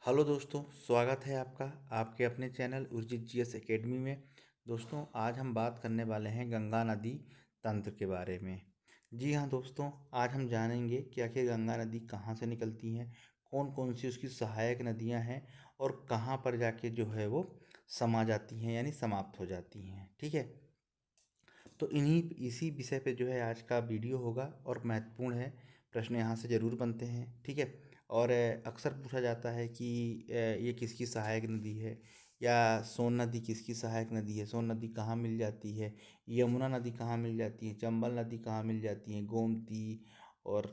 Hello दोस्तों, स्वागत है आपका आपके अपने चैनल उर्जित जीएस एकेडमी में। दोस्तों, आज हम बात करने वाले हैं गंगा नदी तंत्र के बारे में। जी हाँ दोस्तों, आज हम जानेंगे कि आखिर गंगा नदी कहाँ से निकलती हैं, कौन कौन सी उसकी सहायक नदियाँ हैं और कहाँ पर जाके जो है वो समा जाती हैं यानी समाप्त हो जाती हैं। ठीक है, तो इसी विषय पे जो है आज का वीडियो होगा और महत्वपूर्ण है। प्रश्न यहाँ से ज़रूर बनते हैं। ठीक है, और अक्सर पूछा जाता है कि ये किसकी सहायक नदी है या सोन नदी किसकी सहायक नदी है, सोन नदी कहाँ मिल जाती है, यमुना नदी कहाँ मिल जाती है, चंबल नदी कहाँ मिल जाती है, गोमती और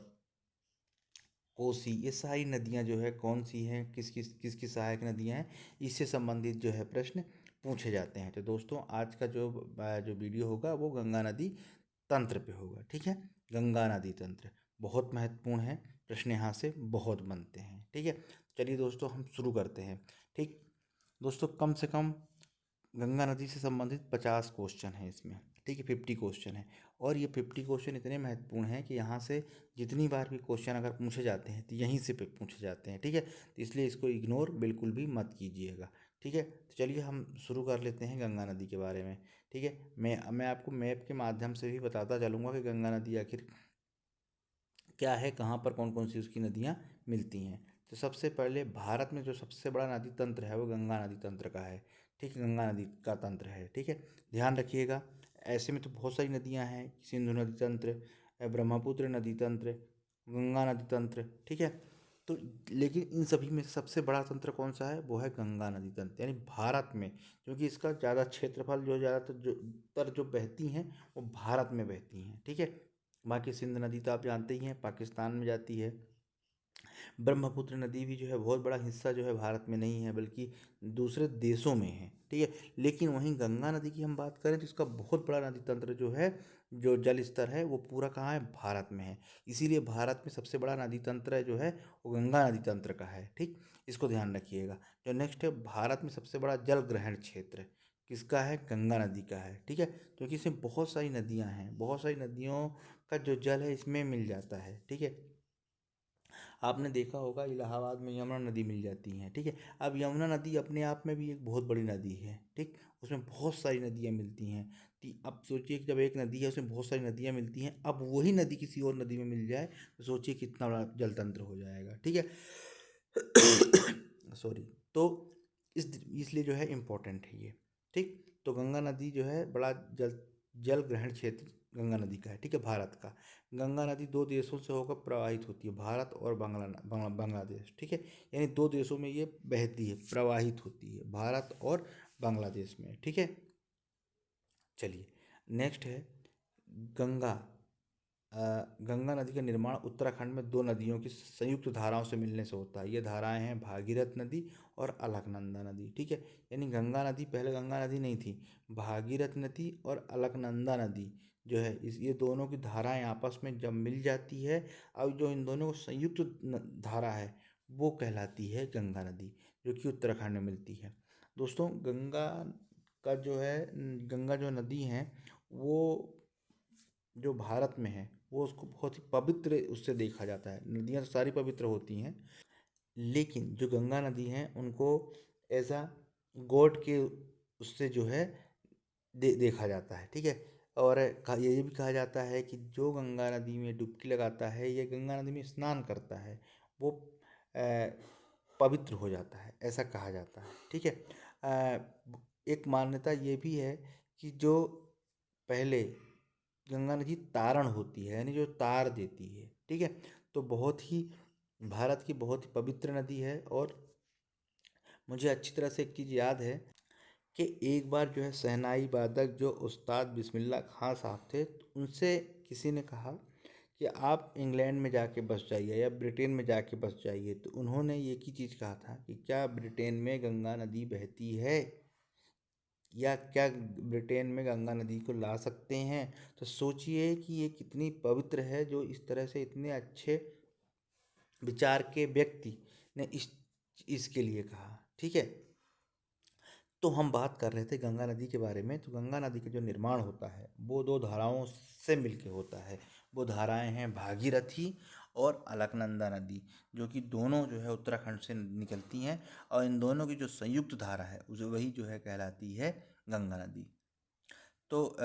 कोसी, ये सारी नदियाँ जो है कौन सी हैं, किसकी सहायक नदियाँ हैं, इससे संबंधित जो है प्रश्न पूछे जाते हैं। तो दोस्तों, आज का जो वीडियो होगा वो गंगा नदी तंत्र पे होगा। ठीक है, गंगा नदी तंत्र बहुत महत्वपूर्ण है, प्रश्न यहाँ से बहुत बनते हैं। ठीक है, चलिए दोस्तों हम शुरू करते हैं। ठीक दोस्तों, कम से कम गंगा नदी से संबंधित 50 क्वेश्चन है इसमें। ठीक है, 50 क्वेश्चन है और ये 50 क्वेश्चन इतने महत्वपूर्ण हैं कि यहाँ से जितनी बार भी क्वेश्चन अगर पूछे जाते हैं तो यहीं से पूछे जाते हैं। ठीक है, तो इसलिए इसको इग्नोर बिल्कुल भी मत कीजिएगा। ठीक है, तो चलिए हम शुरू कर लेते हैं गंगा नदी के बारे में। ठीक है, मैं आपको मैप के माध्यम से भी बताता चलूँगा कि गंगा नदी आखिर क्या है, कहाँ पर कौन कौन सी उसकी नदियाँ मिलती हैं। तो सबसे पहले भारत में जो सबसे बड़ा नदी तंत्र है वो गंगा नदी तंत्र का है। ठीक है, गंगा नदी का तंत्र है। ठीक है, ध्यान रखिएगा। ऐसे में तो बहुत सारी नदियाँ हैं, सिंधु नदी तंत्र, ब्रह्मपुत्र नदी तंत्र, गंगा नदी तंत्र। ठीक है, तो लेकिन इन सभी में से सबसे बड़ा तंत्र कौन सा है, वो है गंगा नदी तंत्र यानी भारत में, क्योंकि इसका ज़्यादा क्षेत्रफल जो ज़्यादातर जो उत्तर जो बहती हैं वो भारत में बहती हैं। ठीक है, बाकी सिंध नदी तो आप जानते ही हैं पाकिस्तान में जाती है। ब्रह्मपुत्र नदी भी जो है बहुत बड़ा हिस्सा जो है भारत में नहीं है बल्कि दूसरे देशों में है। ठीक है, लेकिन वहीं गंगा नदी की हम बात करें तो इसका बहुत बड़ा नदी तंत्र जो है, जो जल स्तर है वो पूरा कहाँ है, भारत में है। इसीलिए भारत में सबसे बड़ा नदी तंत्र जो है वो गंगा नदी तंत्र का है। ठीक, इसको ध्यान रखिएगा। जो नेक्स्ट है, भारत में सबसे बड़ा जल ग्रहण क्षेत्र किसका है, गंगा नदी का है। ठीक है, क्योंकि इसमें बहुत सारी नदियाँ हैं, बहुत सारी नदियों का जो जल है इसमें मिल जाता है। ठीक है, आपने देखा होगा इलाहाबाद में यमुना नदी मिल जाती हैं। ठीक है, अब यमुना नदी अपने आप में भी एक बहुत बड़ी नदी है। ठीक, उसमें बहुत सारी नदियाँ मिलती हैं। अब सोचिए कि जब एक नदी है उसमें बहुत सारी नदियाँ मिलती हैं, अब वही नदी किसी और नदी में मिल जाए तो सोचिए कितना बड़ा जल तंत्र हो जाएगा। ठीक है, सॉरी। तो इसलिए जो है इम्पोर्टेंट है ये। ठीक, तो गंगा नदी जो है बड़ा जल जल ग्रहण क्षेत्र गंगा नदी का है। ठीक है, भारत का। गंगा नदी दो देशों से होकर प्रवाहित होती है, भारत और बांग्लादेश। ठीक है, यानी दो देशों में ये बहती है, प्रवाहित होती है, भारत और बांग्लादेश में। ठीक है, चलिए नेक्स्ट है गंगा। गंगा नदी का निर्माण उत्तराखंड में दो नदियों की संयुक्त धाराओं से मिलने से होता है। ये धाराएं हैं भागीरथ नदी और अलकनंदा नदी। ठीक है, यानी गंगा नदी पहले गंगा नदी नहीं थी, भागीरथ नदी और अलकनंदा नदी जो है इस ये दोनों की धाराएं आपस में जब मिल जाती है, अब जो इन दोनों को संयुक्त धारा है वो कहलाती है गंगा नदी, जो कि उत्तराखंड में मिलती है। दोस्तों, गंगा का जो है गंगा जो नदी है वो जो भारत में है वो उसको बहुत ही पवित्र उससे देखा जाता है। नदियाँ तो सारी पवित्र होती हैं, लेकिन जो गंगा नदी हैं उनको ऐसा गॉड के उससे जो है देखा जाता है। ठीक है, और ये भी कहा जाता है कि जो गंगा नदी में डुबकी लगाता है या गंगा नदी में स्नान करता है वो पवित्र हो जाता है, ऐसा कहा जाता है। ठीक है, एक मान्यता ये भी है कि जो पहले गंगा नदी तारण होती है यानी जो तार देती है। ठीक है, तो बहुत ही भारत की बहुत ही पवित्र नदी है। और मुझे अच्छी तरह से एक चीज़ याद है कि एक बार जो है शहनाई वादक जो उस्ताद बिस्मिल्लाह खां साहब थे, तो उनसे किसी ने कहा कि आप इंग्लैंड में जाके बस जाइए या ब्रिटेन में जाके बस जाइए। तो उन्होंने एक ही चीज़ कहा था कि क्या ब्रिटेन में गंगा नदी बहती है या क्या ब्रिटेन में गंगा नदी को ला सकते हैं। तो सोचिए कि ये कितनी पवित्र है जो इस तरह से इतने अच्छे विचार के व्यक्ति ने इसके लिए कहा। ठीक है, तो हम बात कर रहे थे गंगा नदी के बारे में। तो गंगा नदी का जो निर्माण होता है वो दो धाराओं से मिलके होता है। वो धाराएं हैं भागीरथी और अलकनंदा नदी, जो कि दोनों जो है उत्तराखंड से निकलती हैं और इन दोनों की जो संयुक्त धारा है उसे वही जो है कहलाती है गंगा नदी। तो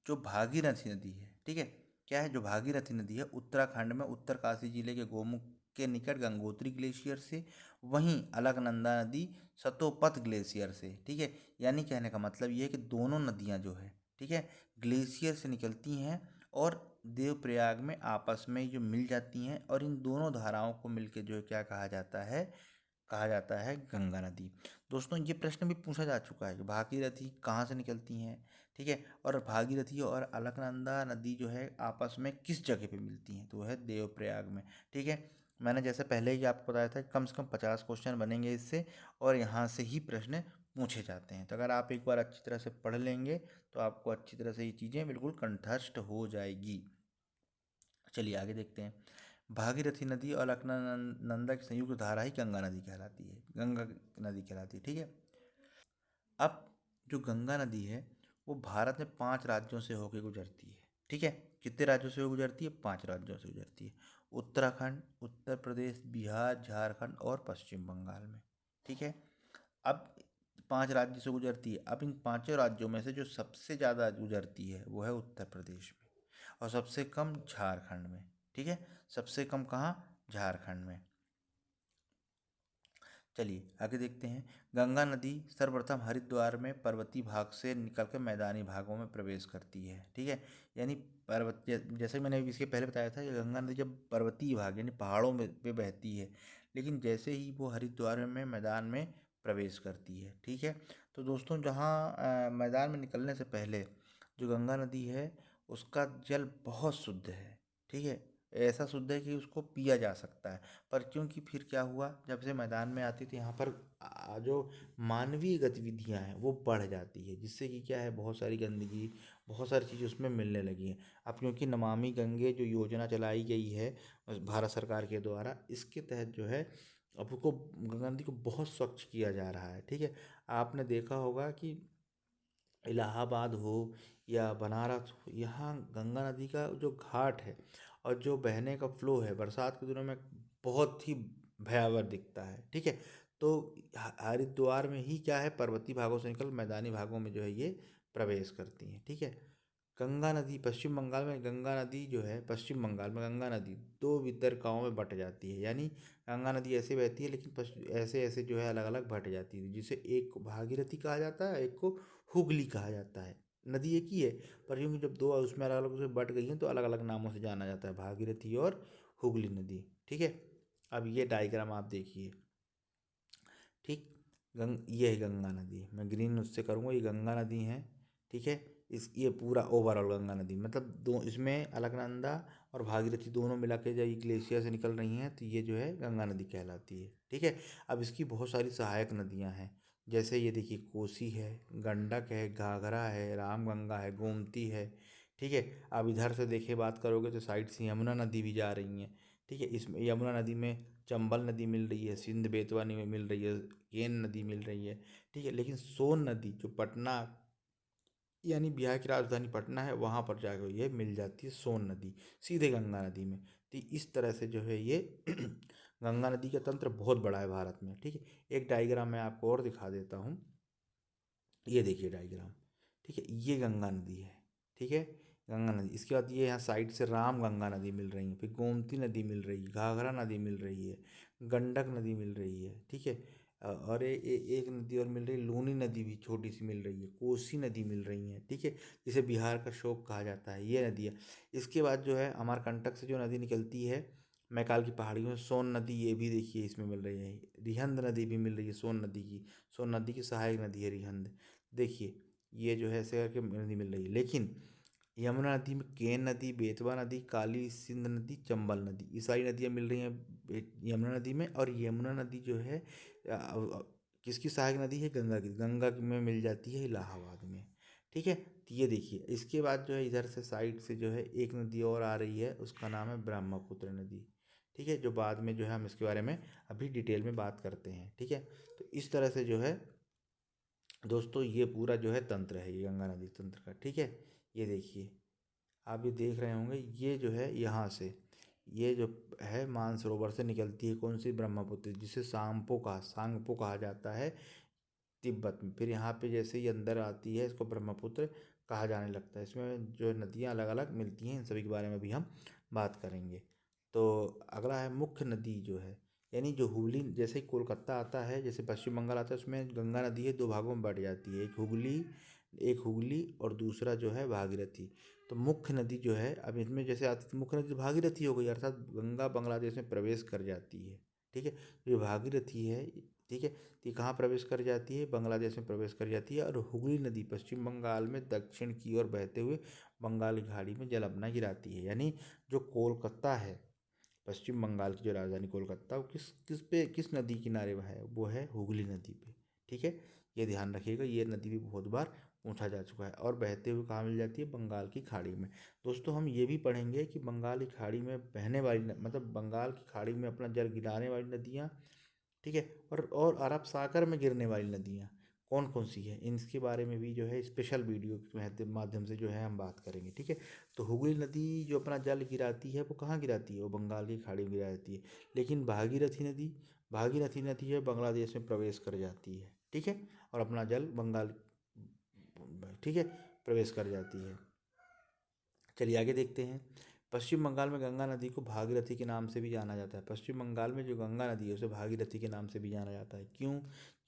जो भागीरथी नदी है, ठीक है, क्या है जो भागीरथी नदी है, उत्तराखंड में उत्तरकाशी जिले के गोमुख के निकट गंगोत्री ग्लेशियर से, वहीं अलकनंदा नदी सतोपत ग्लेशियर से, ठीक है। यानी कहने का मतलब ये है कि दोनों नदियां जो है, ठीक है, ग्लेशियर से निकलती हैं और देवप्रयाग में आपस में जो मिल जाती हैं, और इन दोनों धाराओं को मिलके जो है क्या कहा जाता है गंगा नदी। दोस्तों ये प्रश्न भी पूछा जा चुका है कि भागीरथी कहाँ से निकलती हैं, ठीक है, और भागीरथी और अलकनंदा नदी जो है आपस में किस जगह पे मिलती हैं, तो वह है देवप्रयाग में, ठीक है। मैंने जैसे पहले ही आपको बताया था कम से कम 50 क्वेश्चन बनेंगे इससे, और यहाँ से ही प्रश्न पूछे जाते हैं। तो अगर आप एक बार अच्छी तरह से पढ़ लेंगे तो आपको अच्छी तरह से ये चीज़ें बिल्कुल कंठस्थ हो जाएगी। चलिए आगे देखते हैं। भागीरथी नदी और अलकनंदा की संयुक्त धारा ही गंगा नदी कहलाती है, गंगा नदी कहलाती है, ठीक है। अब जो गंगा नदी है वो भारत में 5 राज्यों से होकर गुजरती है, ठीक है। कितने राज्यों से गुजरती है? 5 राज्यों से गुजरती है। उत्तराखंड, उत्तर प्रदेश, बिहार, झारखंड और पश्चिम बंगाल में, ठीक है। अब 5 राज्य से गुजरती है। अब इन पांचों राज्यों में से जो सबसे ज़्यादा गुजरती है वो है उत्तर प्रदेश में, और सबसे कम झारखंड में, ठीक है। सबसे कम कहाँ? झारखंड में। चलिए आगे देखते हैं। गंगा नदी सर्वप्रथम हरिद्वार में पर्वतीय भाग से निकलकर मैदानी भागों में प्रवेश करती है, ठीक है। यानी पर्वत, जैसे मैंने इसके पहले बताया था कि गंगा नदी जब पर्वतीय भाग यानी पहाड़ों में पे बहती है, लेकिन जैसे ही वो हरिद्वार में मैदान में प्रवेश करती है, ठीक है। तो दोस्तों जहाँ मैदान में निकलने से पहले जो गंगा नदी है उसका जल बहुत शुद्ध है, ठीक है। ऐसा शुद्ध है कि उसको पिया जा सकता है। पर क्योंकि फिर क्या हुआ, जब से मैदान में आती तो यहाँ पर जो मानवीय गतिविधियाँ हैं वो बढ़ जाती है, जिससे कि क्या है बहुत सारी गंदगी, बहुत सारी चीज़ें उसमें मिलने लगी हैं। अब क्योंकि नमामि गंगे जो योजना चलाई गई है भारत सरकार के द्वारा, इसके तहत जो है अब को गंगा नदी को बहुत स्वच्छ किया जा रहा है, ठीक है। आपने देखा होगा कि इलाहाबाद हो या बनारस हो, यहाँ गंगा नदी का जो घाट है और जो बहने का फ्लो है बरसात के दिनों में बहुत ही भयावह दिखता है, ठीक है। तो हरिद्वार में ही क्या है पर्वतीय भागों से निकल मैदानी भागों में जो है ये प्रवेश करती हैं, ठीक है। गंगा नदी पश्चिम बंगाल में, गंगा नदी जो है पश्चिम बंगाल में गंगा नदी दो वितरकाओं में बट जाती है। यानी गंगा नदी ऐसे बहती है लेकिन ऐसे ऐसे जो है अलग अलग बट जाती है, जिसे एक को भागीरथी कहा जाता है, एक को हुगली कहा जाता है। नदी एक ही है, पर यूँ जब दो उसमें अलग अलग उसमें बट गई हैं तो अलग अलग नामों से जाना जाता है, भागीरथी और हुगली नदी, ठीक है। अब ये डायग्राम आप देखिए, ठीक। ये है गंगा नदी, मैं ग्रीन उससे करूँगा, ये गंगा नदी है, ठीक है। ये पूरा ओवरऑल गंगा नदी, मतलब दो इसमें अलकनंदा और भागीरथी दोनों मिला के जब ये ग्लेशियर से निकल रही हैं तो ये जो है गंगा नदी कहलाती है, ठीक है। अब इसकी बहुत सारी सहायक नदियाँ हैं, जैसे ये देखिए कोसी है, गंडक है, घाघरा है, रामगंगा है, गोमती है, ठीक है। अब इधर से देखिए बात करोगे तो साइड से यमुना नदी भी जा रही हैं, ठीक है। इसमें यमुना नदी में चंबल नदी मिल रही है, सिंध बेतवा में मिल रही है, केन नदी मिल रही है, ठीक है। लेकिन सोन नदी जो पटना यानी बिहार की राजधानी पटना है वहाँ पर जाकर ये मिल जाती है, सोन नदी सीधे गंगा नदी में। तो इस तरह से जो है ये गंगा नदी का तंत्र बहुत बड़ा है भारत में, ठीक है। एक डायग्राम मैं आपको और दिखा देता हूँ, ये देखिए डायग्राम, ठीक है। ये गंगा नदी है, ठीक है, गंगा नदी। इसके बाद ये यहाँ साइड से राम गंगा नदी मिल रही है, फिर गोमती नदी मिल रही है, घाघरा नदी मिल रही है, गंडक नदी मिल रही है, ठीक है। और एक नदी और मिल रही है, लूनी नदी भी छोटी सी मिल रही है, कोसी नदी मिल रही है, ठीक है। जिसे बिहार का शोक कहा जाता है, ये नदी है। इसके बाद जो है अमरकंटक से जो नदी निकलती है मैकाल की पहाड़ियों में, सोन नदी, ये भी देखिए इसमें मिल रही है। रिहंद नदी भी मिल रही है सोन नदी की, सोन नदी की सहायक नदी है रिहंद, देखिए ये जो है ऐसे करके नदी मिल रही है। लेकिन यमुना नदी में केन नदी, बेतवा नदी, काली सिंध नदी, चंबल नदी, ये सारी नदियाँ मिल रही हैं यमुना नदी में। और यमुना नदी जो है किसकी सहायक नदी है? गंगा की। गंगा में मिल जाती है इलाहाबाद में, ठीक है। तो ये देखिए इसके बाद जो है इधर से साइड से जो है एक नदी और आ रही है, उसका नाम है ब्रह्मपुत्र नदी, ठीक है। जो बाद में जो है हम इसके बारे में अभी डिटेल में बात करते हैं, ठीक है। तो इस तरह से जो है दोस्तों ये पूरा जो है तंत्र है, ये गंगा नदी तंत्र का, ठीक है। ये देखिए आप ये देख रहे होंगे, ये जो है यहाँ से ये जो है मानसरोवर से निकलती है कौन सी, ब्रह्मपुत्र, जिसे सांगपो कहा जाता है तिब्बत में। फिर यहाँ पे जैसे ही अंदर आती है इसको ब्रह्मपुत्र कहा जाने लगता है। इसमें जो नदियाँ अलग अलग मिलती हैं इन सभी के बारे में भी हम बात करेंगे। तो अगला है मुख्य नदी जो है, यानी जो हुगली, जैसे ही कोलकाता आता है, जैसे पश्चिम बंगाल आता है, उसमें गंगा नदी है दो भागों में बट जाती है, एक हुगली और दूसरा जो है भागीरथी। तो मुख्य नदी जो है, अब इसमें जैसे आती मुख्य नदी भागीरथी हो गई, अर्थात गंगा बांग्लादेश में प्रवेश कर जाती है। ठीक है, जो भागीरथी है, ठीक है, तो ये कहाँ प्रवेश कर जाती है, बांग्लादेश में प्रवेश कर जाती है। और हुगली नदी पश्चिम बंगाल में दक्षिण की ओर बहते हुए बंगाल की खाड़ी में जल अपना गिराती है। यानी जो कोलकाता है, पश्चिम बंगाल की जो राजधानी कोलकाता, वो किस नदी किनारे है, वो है हुगली नदी पे। ठीक है, ये ध्यान रखिएगा, ये नदी भी बहुत बार पूछा जा चुका है। और बहते हुए कहाँ मिल जाती है, बंगाल की खाड़ी में। दोस्तों हम ये भी पढ़ेंगे कि बंगाल की खाड़ी में बहने वाली मतलब बंगाल की खाड़ी में अपना जल गिराने वाली नदियाँ, ठीक है, और अरब सागर में गिरने वाली नदियाँ कौन कौन सी हैं, इनके बारे में भी जो है स्पेशल वीडियो के माध्यम से जो है हम बात करेंगे। ठीक है, तो हुगली नदी जो अपना जल गिराती है वो कहाँ गिराती है, वो बंगाल की खाड़ी में गिराती है। लेकिन भागीरथी नदी है बांग्लादेश में प्रवेश कर जाती है। ठीक है, और अपना जल बंगाल, ठीक है, प्रवेश कर जाती है। चलिए आगे देखते हैं। पश्चिम बंगाल में गंगा नदी को भागीरथी के नाम से भी जाना जाता है। पश्चिम बंगाल में जो गंगा नदी है उसे भागीरथी के नाम से भी जाना जाता है। क्यों?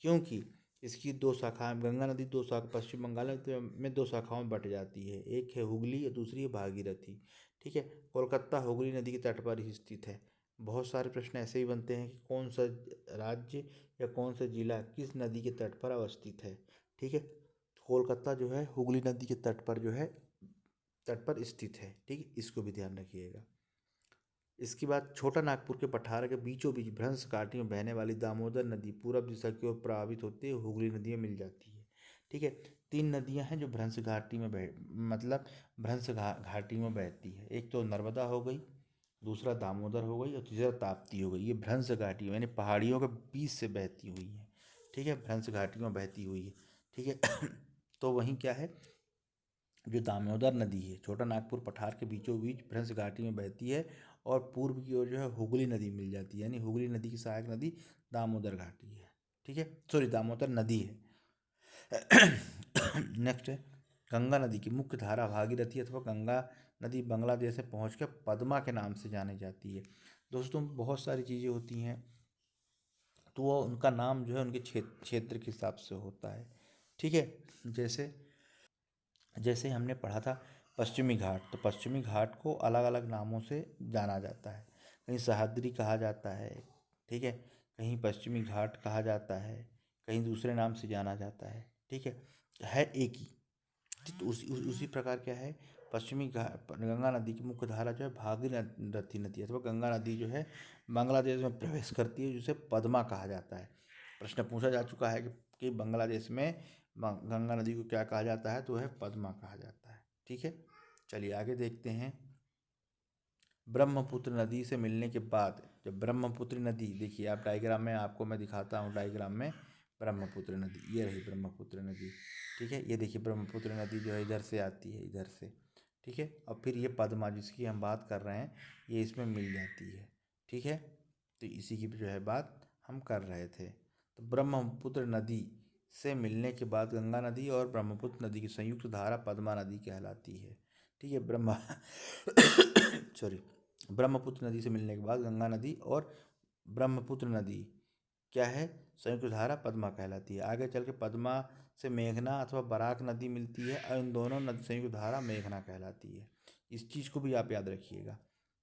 क्योंकि इसकी दो शाखाएं, गंगा नदी दो शाखा पश्चिम बंगाल में दो शाखाओं में बट जाती है, एक है हुगली और दूसरी है भागीरथी। ठीक है, कोलकाता हुगली नदी के तट पर ही स्थित है। बहुत सारे प्रश्न ऐसे ही बनते हैं कि कौन सा राज्य या कौन सा जिला किस नदी के तट पर अवस्थित है। ठीक है, कोलकाता जो है हुगली नदी के तट पर स्थित है। ठीक है, इसको भी ध्यान रखिएगा। इसके बाद छोटा नागपुर के पठार के बीचों बीच भ्रंश घाटी में बहने वाली दामोदर नदी पूरब दिशा की ओर प्रवाहित होते हुए हुगली नदी में मिल जाती है। ठीक है, तीन नदियां हैं जो भ्रंश घाटी में मतलब घाटी में बहती है। एक तो नर्मदा हो गई, दूसरा दामोदर हो गई और तीसरा ताप्ती हो गई। ये भ्रंश घाटी यानी पहाड़ियों के बीच से बहती हुई है। ठीक है, भ्रंश घाटी में बहती हुई है। ठीक है तो वहीं क्या है, जो दामोदर नदी है छोटा नागपुर पठार के बीचों बीच भ्रंश घाटी में बहती है और पूर्व की ओर जो है हुगली नदी मिल जाती है। यानी हुगली नदी की सहायक नदी दामोदर घाटी है। ठीक है, सॉरी, दामोदर नदी है। नेक्स्ट है गंगा नदी की मुख्य धारा भागीरथी अथवा गंगा नदी बांग्लादेश से पहुंचकर पद्मा के नाम से जानी जाती है। दोस्तों बहुत सारी चीज़ें होती हैं, तो वो उनका नाम जो है उनके क्षेत्र के हिसाब से होता है। ठीक है, जैसे जैसे हमने पढ़ा था पश्चिमी घाट, तो पश्चिमी घाट को अलग अलग नामों से जाना जाता है। कहीं सह्याद्री कहा जाता है, ठीक है, कहीं पश्चिमी घाट कहा जाता है, कहीं दूसरे नाम से जाना जाता है। ठीक है एक ही। तो उसी प्रकार क्या है, पश्चिमी घाट गंगा नदी की मुख्य धारा जो है भागीरथी नदी अथवा गंगा नदी जो है बांग्लादेश में प्रवेश करती है, जिसे पद्मा कहा जाता है। प्रश्न पूछा जा चुका है कि बांग्लादेश में गंगा नदी को क्या कहा जाता है, तो वह पद्मा कहा जाता है। ठीक है, चलिए आगे देखते हैं। ब्रह्मपुत्र नदी से मिलने के बाद जब ब्रह्मपुत्र नदी, देखिए आप डायग्राम में, आपको मैं दिखाता हूँ डायग्राम में, ब्रह्मपुत्र नदी ये रही ब्रह्मपुत्र नदी। ठीक है, ये देखिए ब्रह्मपुत्र नदी जो है इधर से आती है, इधर से। ठीक है, और फिर ये पद्मा जिसकी हम बात कर रहे हैं ये इसमें मिल जाती है। ठीक है, तो इसी की जो है बात हम कर रहे थे। तो ब्रह्मपुत्र नदी से मिलने के बाद गंगा नदी और ब्रह्मपुत्र नदी की संयुक्त धारा पद्मा नदी कहलाती है। ठीक है, सॉरी, ब्रह्मपुत्र नदी से मिलने के बाद गंगा नदी और ब्रह्मपुत्र नदी क्या है, संयुक्त धारा पद्मा कहलाती है। आगे चल के पद्मा से मेघना अथवा बराक नदी मिलती है और इन दोनों नदी संयुक्त धारा मेघना कहलाती है। इस चीज़ को भी आप याद रखिएगा।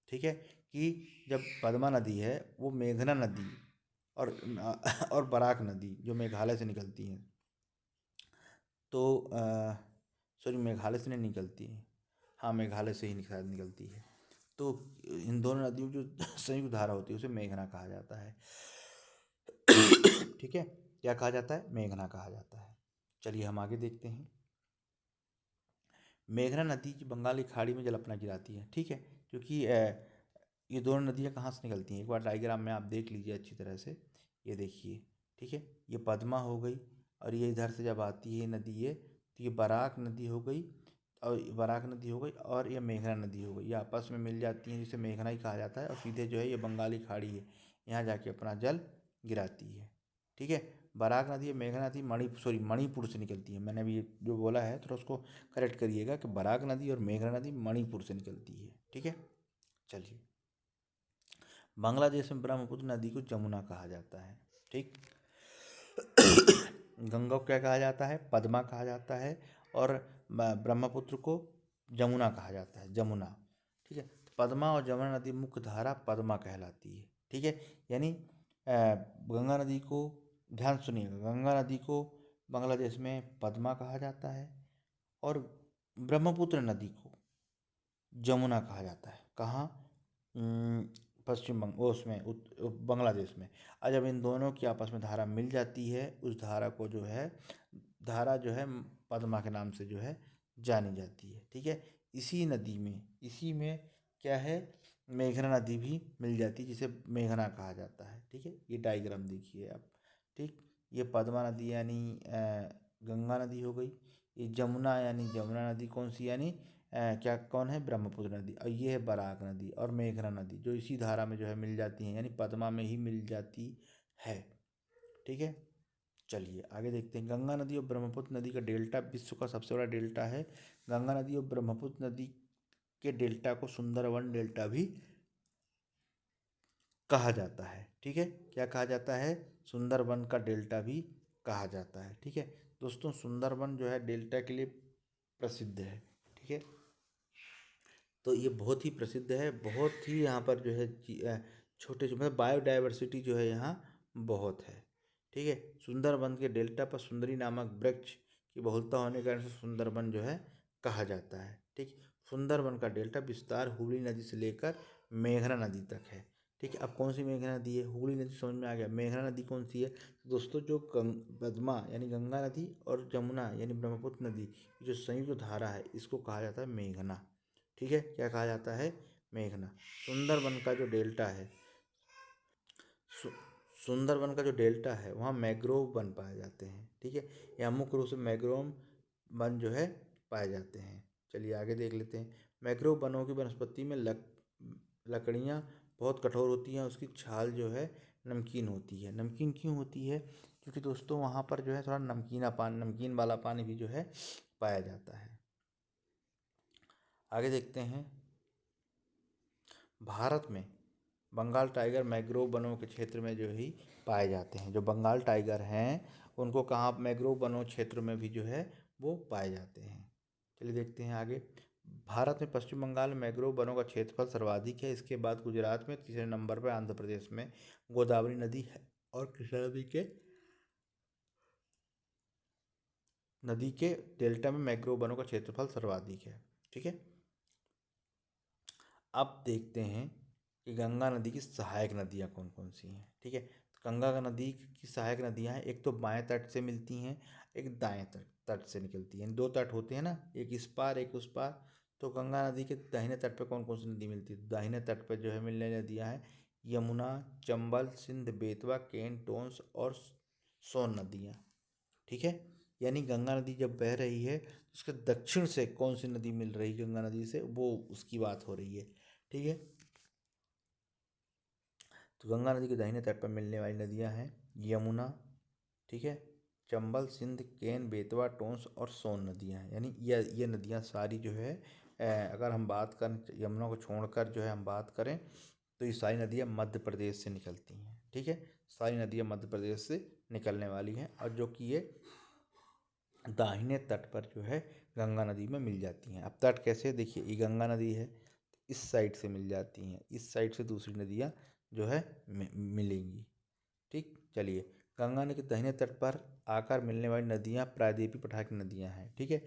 ठीक है, कि जब पद्मा नदी है वो मेघना नदी और बराक नदी जो मेघालय से निकलती हैं, तो सॉरी मेघालय से नहीं निकलती है, हाँ मेघालय से ही शायद निकलती है। तो इन दोनों नदियों की जो संयुक्त धारा होती है उसे मेघना कहा जाता है। ठीक है, क्या कहा जाता है, मेघना कहा जाता है। चलिए हम आगे देखते हैं। मेघना नदी की बंगाल की खाड़ी में जल अपना गिराती है। ठीक है, क्योंकि ये दोनों नदियाँ कहाँ से निकलती हैं, एक बार डायग्राम में आप देख लीजिए अच्छी तरह से। ये देखिए, ठीक है, ये पद्मा हो गई और ये इधर से जब आती है नदी ये, तो ये बराक नदी हो गई, और बराक नदी हो गई और ये मेघना नदी हो गई, ये आपस में मिल जाती हैं जिसे मेघना ही कहा जाता है, और सीधे जो है ये बंगाली खाड़ी है, यहाँ जाके अपना जल गिराती है। ठीक है, बराक नदी और मेघना नदी मणिपुर से निकलती है। मैंने अभी ये जो बोला है थोड़ा उसको करेक्ट करिएगा कि बराक नदी और मेघना नदी मणिपुर से निकलती है। ठीक है, चलिए। बांग्लादेश में ब्रह्मपुत्र नदी को जमुना कहा जाता है। ठीक, गंगा को क्या कहा जाता है? पद्मा कहा जाता है, और ब्रह्मपुत्र को जमुना कहा जाता है, जमुना। ठीक है, तो पद्मा और जमुना नदी मुख्य धारा पद्मा कहलाती है। ठीक है, यानी गंगा नदी को, ध्यान सुनिएगा, गंगा नदी को बांग्लादेश में पद्मा कहा जाता है और ब्रह्मपुत्र नदी को जमुना कहा जाता है। कहाँ? पश्चिम बंग वो उसमें बांग्लादेश में। और जब इन दोनों की आपस में धारा मिल जाती है, उस धारा को जो है, धारा जो है पद्मा के नाम से जो है जानी जाती है। ठीक है, इसी में क्या है, मेघना नदी भी मिल जाती है जिसे मेघना कहा जाता है। ठीक है, ये डायग्राम देखिए आप। ठीक, ये पद्मा नदी यानी गंगा नदी हो गई, ये जमुना यानी जमुना नदी कौन सी, यानी क्या कौन है? ब्रह्मपुत्र नदी। और ये है बराक नदी और मेघना नदी, जो इसी धारा में जो है मिल जाती हैं, यानी पद्मा में ही मिल जाती है। ठीक है, चलिए आगे देखते हैं। गंगा नदी और ब्रह्मपुत्र नदी का डेल्टा विश्व का सबसे बड़ा डेल्टा है। गंगा नदी और ब्रह्मपुत्र नदी के डेल्टा को सुंदरवन डेल्टा भी कहा जाता है। ठीक है, क्या कहा जाता है? सुंदरवन का डेल्टा भी कहा जाता है। ठीक है दोस्तों, सुंदरवन जो है डेल्टा के लिए प्रसिद्ध है। ठीक है, तो ये बहुत ही प्रसिद्ध है, बहुत ही यहाँ पर जो है छोटे मतलब बायोडाइवर्सिटी जो है यहाँ बहुत है। ठीक है, सुंदरबन के डेल्टा पर सुंदरी नामक वृक्ष की बहुलता होने के कारण से सुंदरबन जो है कहा जाता है। ठीक, सुंदरबन का डेल्टा विस्तार हुगली नदी से लेकर मेघना नदी तक है। ठीक है, अब कौन सी मेघना नदी है? हुगली नदी समझ में आ गया, मेघना नदी कौन सी है दोस्तों? जो पद्मा यानी गंगा नदी और जमुना यानी ब्रह्मपुत्र नदी जो संयुक्त धारा है, इसको कहा जाता है मेघना। ठीक है, क्या कहा जाता है? मेघना। सुंदरबन का जो डेल्टा है, सु, सुंदरबन का जो डेल्टा है, वहाँ मैग्रोव वन पाए जाते हैं। ठीक है, यहाँ मुख्य रूप से मैग्रोव वन जो है पाए जाते हैं। चलिए आगे देख लेते हैं। मैग्रोव वनों की वनस्पति में लकड़ियाँ बहुत कठोर होती हैं, उसकी छाल जो है नमकीन होती है। नमकीन क्यों होती है? क्योंकि दोस्तों वहाँ पर जो है थोड़ा नमकीन वाला पानी भी जो है पाया जाता है। आगे देखते हैं। भारत में बंगाल टाइगर मैंग्रोव वनों के क्षेत्र में जो ही पाए जाते हैं। जो बंगाल टाइगर हैं उनको कहाँ मैंग्रोव वनों क्षेत्र में भी जो है वो पाए जाते हैं। चलिए देखते हैं आगे। भारत में पश्चिम बंगाल में मैंग्रोव वनों का क्षेत्रफल सर्वाधिक है। इसके बाद गुजरात में, तीसरे नंबर पर आंध्र प्रदेश में गोदावरी नदी है, और कृष्णा नदी के डेल्टा में मैंग्रोव वनों का क्षेत्रफल सर्वाधिक है। ठीक है, अब देखते हैं कि गंगा नदी की सहायक नदियाँ कौन कौन सी हैं। ठीक है, तो गंगा नदी की सहायक नदियाँ हैं, एक तो बाएं तट से मिलती हैं, एक दाएं तट से निकलती हैं। दो तट होते हैं ना, एक इस पार एक उस पार। तो गंगा नदी के दाहिने तट पे कौन कौन सी नदी मिलती है? दाहिने तट पे जो है मिलने नदियाँ हैं यमुना, चंबल, सिंध, बेतवा, केन, टोंस और सोन नदियाँ। ठीक है, यानी गंगा नदी जब बह रही है तो उसके दक्षिण से कौन सी नदी मिल रही है गंगा नदी से, वो उसकी बात हो रही है। ठीक है, तो गंगा नदी के दाहिने तट पर मिलने वाली नदियां हैं यमुना, ठीक है, चंबल, सिंध, केन, बेतवा, टोंस और सोन नदियां हैं। यानी ये नदियां सारी जो है अगर हम बात करें यमुना को छोड़कर जो है हम बात करें तो ये सारी नदियां मध्य प्रदेश से निकलती हैं। ठीक है, सारी नदियां मध्य प्रदेश से निकलने वाली हैं, और जो कि ये दाहिने तट पर जो है गंगा नदी में मिल जाती हैं। अब तट कैसे? देखिए, ये गंगा नदी है, इस साइड से मिल जाती हैं, इस साइड से दूसरी नदियाँ जो है मिलेंगी। ठीक, चलिए, गंगा नदी के दाहिने तट पर आकर मिलने वाली नदियाँ प्रायद्वीपीय पठार की नदियाँ हैं। ठीक है,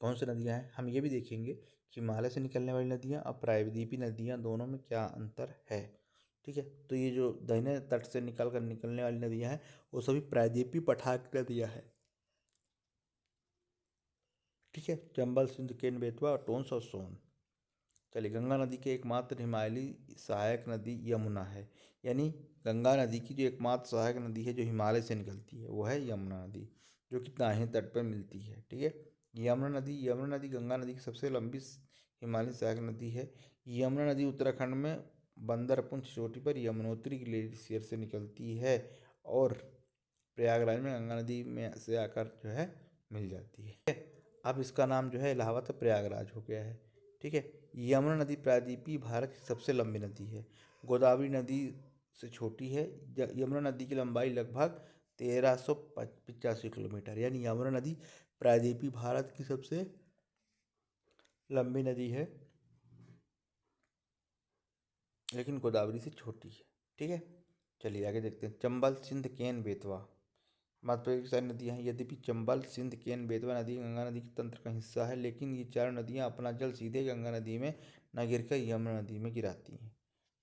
कौन सी नदियाँ हैं हम ये भी देखेंगे कि हिमालय से निकलने वाली नदियाँ और प्रायद्वीपीय नदियाँ दोनों में क्या अंतर है। ठीक है, तो ये जो दाहिने तट से निकलने वाली नदियाँ हैं वो सभी प्रायद्वीपीय पठार की नदियाँ हैं। ठीक है, चंबल, सिंध, केन, बेतवा और टोंस और सोन। चलिए, गंगा नदी के एकमात्र हिमालयी सहायक नदी यमुना है। यानी गंगा नदी की जो एकमात्र सहायक नदी है जो हिमालय से निकलती है वो है यमुना नदी, जो कि दाहिने तट पर मिलती है। ठीक है, यमुना नदी गंगा नदी की सबसे लंबी हिमालयी सहायक नदी है। यमुना नदी उत्तराखंड में बंदरपुंछ चोटी पर यमुनोत्री ग्लेशियर से निकलती है और प्रयागराज में गंगा नदी में से आकर जो है मिल जाती है। अब इसका नाम जो है इलाहाबाद का प्रयागराज हो गया है। ठीक है। यमुना नदी प्रायद्वीपीय भारत की सबसे लंबी नदी है। गोदावरी नदी से छोटी है। यमुना नदी की लंबाई लगभग 1385 किलोमीटर, यानी यमुना नदी प्रायद्वीपीय भारत की सबसे लंबी नदी है, लेकिन गोदावरी से छोटी है। ठीक है। चलिए आगे देखते हैं। चंबल, सिंध, केन, बेतवा मध्य प्रदेश की सारी नदियाँ हैं। यद्यपि चंबल, सिंध, केन, बेतवा नदी गंगा नदी के तंत्र का हिस्सा है, लेकिन ये चारों नदियाँ अपना जल सीधे गंगा नदी में न गिरकर यमुना नदी में गिराती हैं।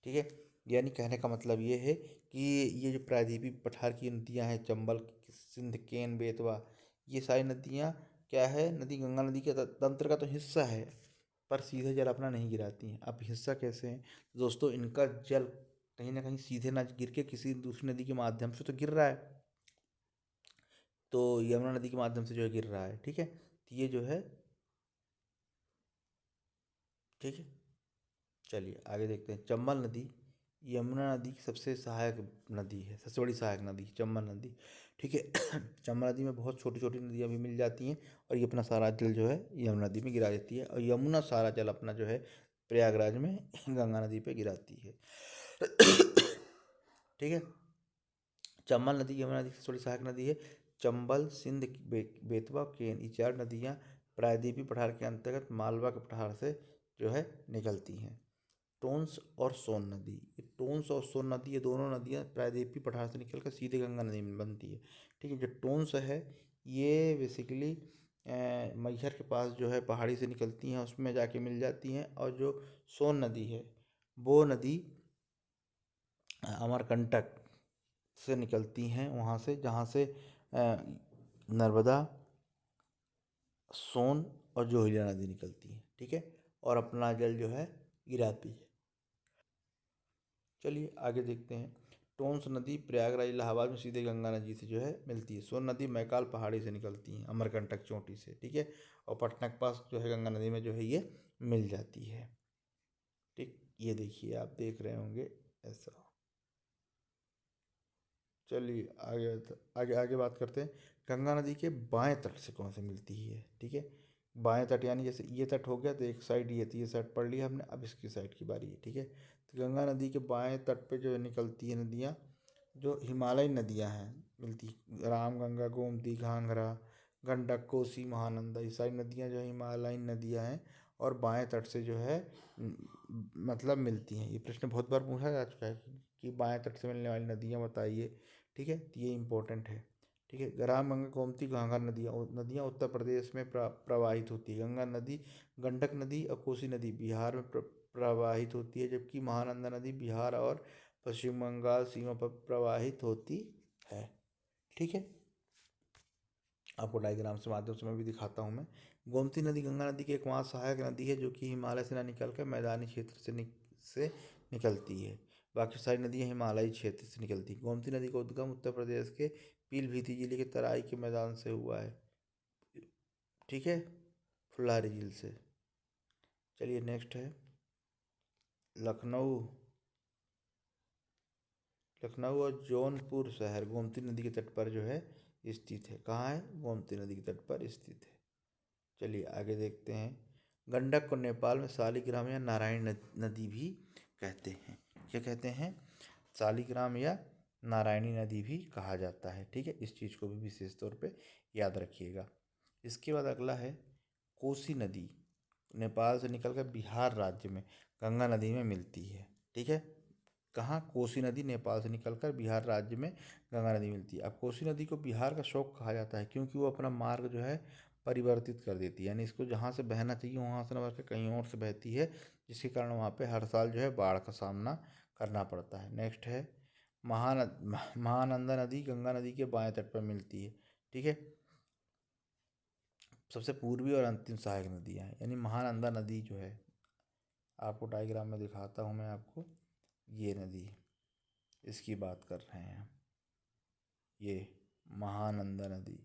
ठीक है। यानी कहने का मतलब ये है कि ये जो प्रायद्वीपीय पठार की नदियाँ हैं, चंबल, सिंध, केन, बेतवा, ये सारी नदियाँ क्या है, नदी गंगा नदी के तंत्र का तो हिस्सा है, पर सीधे जल अपना नहीं गिराती हैं। अब हिस्सा कैसे हैं दोस्तों, इनका जल कहीं ना कहीं सीधे ना गिर के किसी दूसरी नदी के माध्यम से तो गिर रहा है, तो यमुना नदी के माध्यम से जो है गिर रहा है। ठीक है। तो ये जो है, ठीक है। चलिए आगे देखते हैं। चंबल नदी यमुना नदी की सबसे सहायक नदी है, सबसे बड़ी सहायक नदी चंबल नदी। ठीक है। चंबल नदी में बहुत छोटी छोटी नदियाँ भी मिल जाती हैं और ये अपना सारा जल जो है यमुना नदी में गिरा देती है, और यमुना सारा जल अपना जो है प्रयागराज में गंगा नदी पे गिराती है। ठीक है। चंबल नदी यमुना नदी की थोड़ी सहायक नदी है। चंबल, सिंध, बेतवा, केन, ये चार नदियाँ प्रायद्वीपीय पठार के अंतर्गत मालवा के पठार से जो है निकलती हैं। टोंस और सोन नदी, ये टोंस और सोन नदी, ये दोनों नदियाँ प्रायद्वीपीय पठार से निकलकर सीधे गंगा नदी में बनती है। ठीक है। जो टोंस है ये बेसिकली मैहर के पास जो है पहाड़ी से निकलती हैं, उसमें जाके मिल जाती हैं, और जो सोन नदी है वो नदी अमरकंटक से निकलती हैं, वहाँ से जहाँ से नर्मदा, सोन और जोहिला नदी निकलती है। ठीक है। और अपना जल जो है गिराती है। चलिए आगे देखते हैं। टोंस नदी प्रयागराज इलाहाबाद में सीधे गंगा नदी से जो है मिलती है। सोन नदी मैकाल पहाड़ी से निकलती है, अमरकंटक चोटी से। ठीक है। और पटना के पास जो है गंगा नदी में जो है ये मिल जाती है। ठीक, ये देखिए, आप देख रहे होंगे ऐसा। चलिए आगे आगे आगे बात करते हैं। गंगा नदी के बाएं तट से कौन से मिलती है। ठीक है। बाएं तट यानी जैसे ये तट हो गया तो एक साइड ये थी, ये साइड पढ़ लिया हमने, अब इसकी साइड की बारी है। ठीक है। तो गंगा नदी के बाएं तट पे जो निकलती है नदियाँ, जो हिमालयी नदियाँ हैं मिलती, राम गंगा, गोमती, घाघरा, गंडक, कोसी, महानंदा, ये सारी नदियाँ जो है हिमालयी नदियाँ हैं और बाएं तट से जो है मतलब मिलती हैं। ये प्रश्न बहुत बार पूछा जा चुका है कि बाएं तट से मिलने वाली नदियाँ बताइए। ठीक है। तो ये इम्पोर्टेंट है। ठीक है। राम गंगा, गोमती, घाघरा नदियाँ उत्तर प्रदेश में प्रवाहित होती है। गंगा नदी, गंडक नदी और कोसी नदी बिहार में प्रवाहित होती है, जबकि महानंदा नदी बिहार और पश्चिम बंगाल सीमा पर प्रवाहित होती है। ठीक है। आपको डायग्राम से माध्यम से मैं भी दिखाता हूँ। मैं गोमती नदी गंगा नदी की एकमात्र सहायक नदी है, जो कि हिमालय से न निकलकर मैदानी क्षेत्र से निकलती है। बाकी सारी नदियाँ हिमालयी क्षेत्र से निकलती हैं। गोमती नदी का उद्गम उत्तर प्रदेश के पीलीभीत जिले के तराई के मैदान से हुआ है। ठीक है। फुल्लारी झील से। चलिए नेक्स्ट है लखनऊ। लखनऊ और जौनपुर शहर गोमती नदी के तट पर जो है स्थित है। कहाँ है? गोमती नदी के तट पर स्थित है। चलिए आगे देखते हैं। गंडक को नेपाल में शालिग्राम या नारायण नदी भी कहते हैं। क्या कहते हैं? शालिग्राम या नारायणी नदी भी कहा जाता है। ठीक है। इस चीज़ को भी विशेष तौर पे याद रखिएगा। इसके बाद अगला है कोसी नदी, नेपाल से निकलकर बिहार राज्य में गंगा नदी में मिलती है। ठीक है। कहाँ? कोसी नदी नेपाल से निकलकर बिहार राज्य में गंगा नदी मिलती है। अब कोसी नदी को बिहार का शौक कहा जाता है, क्योंकि वो अपना मार्ग जो है परिवर्तित कर देती है, यानी इसको जहाँ से बहना चाहिए वहाँ से न बह के कहीं और से बहती है, जिसके कारण वहाँ पे हर साल जो है बाढ़ का सामना करना पड़ता है। नेक्स्ट है महानंदा नदी गंगा नदी के बाएं तट पर मिलती है। ठीक है। सबसे पूर्वी और अंतिम सहायक नदियाँ हैं, यानी महानंदा नदी जो है, आपको डायग्राम में दिखाता हूँ मैं आपको। ये नदी, इसकी बात कर रहे हैं, ये महानंदा नदी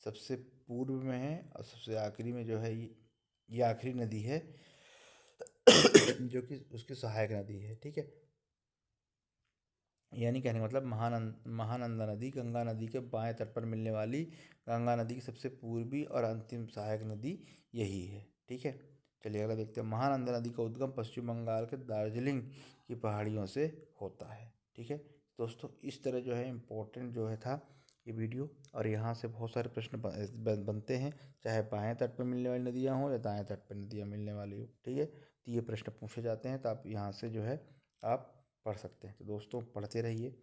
सबसे पूर्व में है और सबसे आखिरी में जो है ये आखिरी नदी है जो कि उसकी सहायक नदी है। ठीक है, यानी कहने का मतलब महानंदा नदी गंगा नदी के बाएं तट पर मिलने वाली गंगा नदी की सबसे पूर्वी और अंतिम सहायक नदी यही है। ठीक है, चलिए अगला देखते हैं। महानंदा नदी का उद्गम पश्चिम बंगाल के दार्जिलिंग की पहाड़ियों से होता है। ठीक है दोस्तों, इस तरह जो है इम्पोर्टेंट जो है था ये वीडियो, और यहाँ से बहुत सारे प्रश्न बनते हैं, चाहे बाएं तट पर मिलने वाली नदियाँ हों या दाएं तट पर नदियाँ मिलने वाली हो। ठीक है, तो ये प्रश्न पूछे जाते हैं, तो आप यहाँ से जो है आप पढ़ सकते हैं। तो दोस्तों पढ़ते रहिए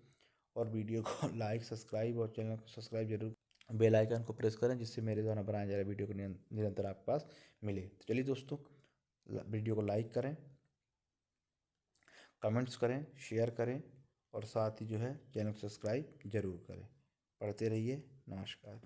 और वीडियो को लाइक सब्सक्राइब और चैनल को सब्सक्राइब जरूर, बेल आइकन को प्रेस करें जिससे मेरे द्वारा बनाए जा रहे वीडियो को निरंतर आपके पास मिले। तो चलिए दोस्तों, वीडियो को लाइक करें, कमेंट्स करें, शेयर करें और साथ ही जो है चैनल को सब्सक्राइब जरूर करें। पढ़ते रहिए। नमस्कार।